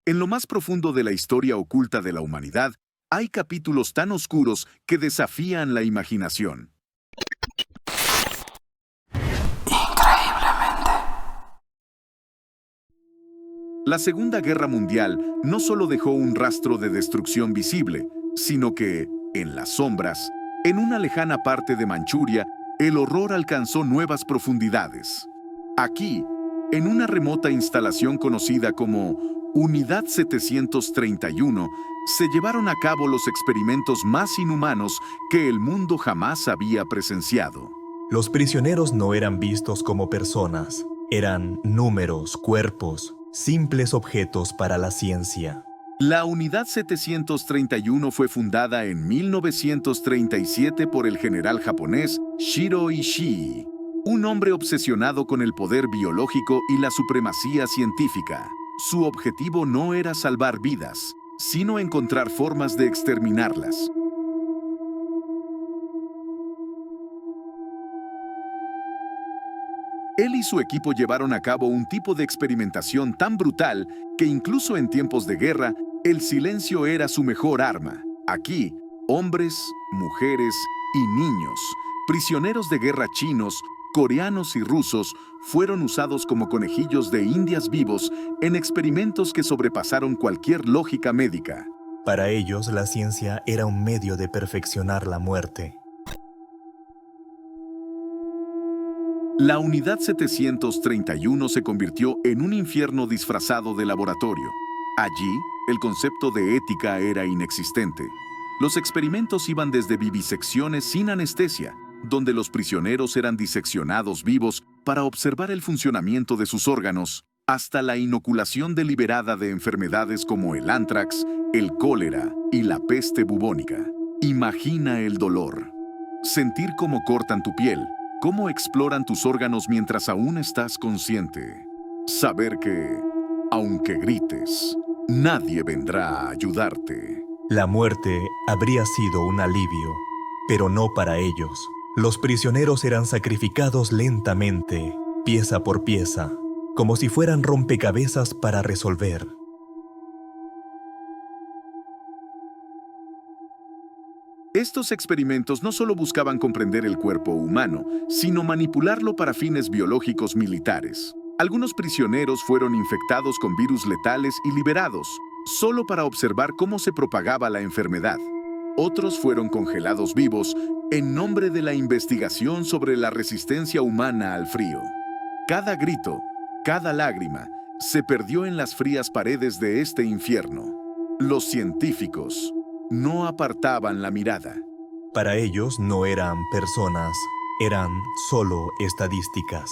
En lo más profundo de la historia oculta de la humanidad, hay capítulos tan oscuros que desafían la imaginación. Increíblemente. La Segunda Guerra Mundial no solo dejó un rastro de destrucción visible, sino que, en las sombras, en una lejana parte de Manchuria, el horror alcanzó nuevas profundidades. Aquí, en una remota instalación conocida como Unidad 731, se llevaron a cabo los experimentos más inhumanos que el mundo jamás había presenciado. Los prisioneros no eran vistos como personas, eran números, cuerpos, simples objetos para la ciencia. La Unidad 731 fue fundada en 1937 por el general japonés Shiro Ishii, un hombre obsesionado con el poder biológico y la supremacía científica. Su objetivo no era salvar vidas, sino encontrar formas de exterminarlas. Él y su equipo llevaron a cabo un tipo de experimentación tan brutal que incluso en tiempos de guerra, el silencio era su mejor arma. Aquí, hombres, mujeres y niños, prisioneros de guerra chinos, coreanos y rusos, fueron usados como conejillos de indias vivos en experimentos que sobrepasaron cualquier lógica médica. Para ellos, la ciencia era un medio de perfeccionar la muerte. La Unidad 731 se convirtió en un infierno disfrazado de laboratorio. Allí, el concepto de ética era inexistente. Los experimentos iban desde vivisecciones sin anestesia, donde los prisioneros eran diseccionados vivos para observar el funcionamiento de sus órganos, hasta la inoculación deliberada de enfermedades como el ántrax, el cólera y la peste bubónica. Imagina el dolor. Sentir cómo cortan tu piel, cómo exploran tus órganos mientras aún estás consciente. Saber que, aunque grites, nadie vendrá a ayudarte. La muerte habría sido un alivio, pero no para ellos. Los prisioneros eran sacrificados lentamente, pieza por pieza, como si fueran rompecabezas para resolver. Estos experimentos no solo buscaban comprender el cuerpo humano, sino manipularlo para fines biológicos militares. Algunos prisioneros fueron infectados con virus letales y liberados, solo para observar cómo se propagaba la enfermedad. Otros fueron congelados vivos en nombre de la investigación sobre la resistencia humana al frío. Cada grito, cada lágrima, se perdió en las frías paredes de este infierno. Los científicos no apartaban la mirada. Para ellos no eran personas, eran solo estadísticas.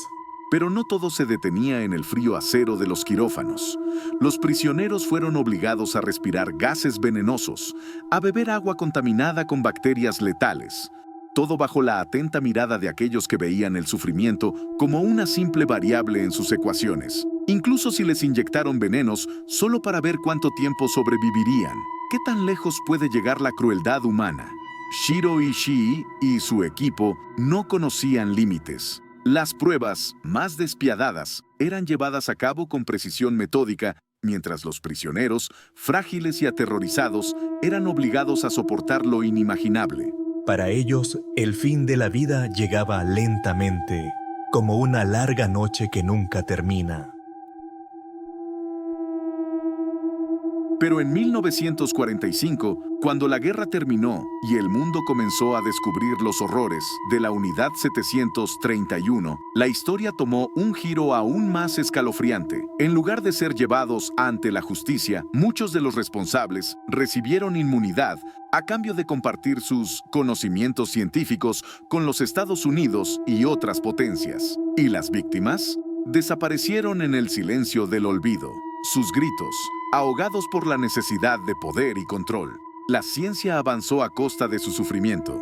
Pero no todo se detenía en el frío acero de los quirófanos. Los prisioneros fueron obligados a respirar gases venenosos, a beber agua contaminada con bacterias letales, todo bajo la atenta mirada de aquellos que veían el sufrimiento como una simple variable en sus ecuaciones. Incluso si les inyectaron venenos solo para ver cuánto tiempo sobrevivirían. ¿Qué tan lejos puede llegar la crueldad humana? Shiro Ishii y su equipo no conocían límites. Las pruebas, más despiadadas, eran llevadas a cabo con precisión metódica, mientras los prisioneros, frágiles y aterrorizados, eran obligados a soportar lo inimaginable. Para ellos, el fin de la vida llegaba lentamente, como una larga noche que nunca termina. Pero en 1945, cuando la guerra terminó y el mundo comenzó a descubrir los horrores de la Unidad 731, la historia tomó un giro aún más escalofriante. En lugar de ser llevados ante la justicia, muchos de los responsables recibieron inmunidad a cambio de compartir sus conocimientos científicos con los Estados Unidos y otras potencias. ¿Y las víctimas? Desaparecieron en el silencio del olvido. Sus gritos, ahogados por la necesidad de poder y control. La ciencia avanzó a costa de su sufrimiento,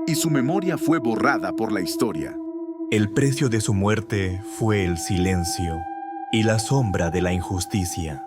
y su memoria fue borrada por la historia. El precio de su muerte fue el silencio y la sombra de la injusticia.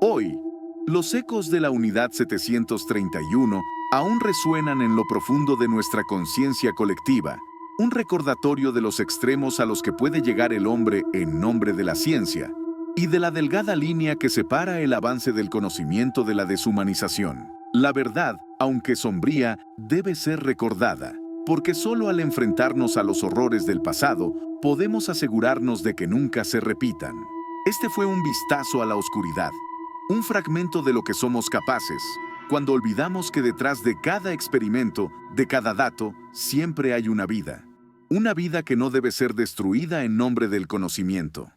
Hoy, los ecos de la Unidad 731 aún resuenan en lo profundo de nuestra conciencia colectiva. Un recordatorio de los extremos a los que puede llegar el hombre en nombre de la ciencia y de la delgada línea que separa el avance del conocimiento de la deshumanización. La verdad, aunque sombría, debe ser recordada, porque solo al enfrentarnos a los horrores del pasado podemos asegurarnos de que nunca se repitan. Este fue un vistazo a la oscuridad, un fragmento de lo que somos capaces, cuando olvidamos que detrás de cada experimento, de cada dato, siempre hay una vida. Una vida que no debe ser destruida en nombre del conocimiento.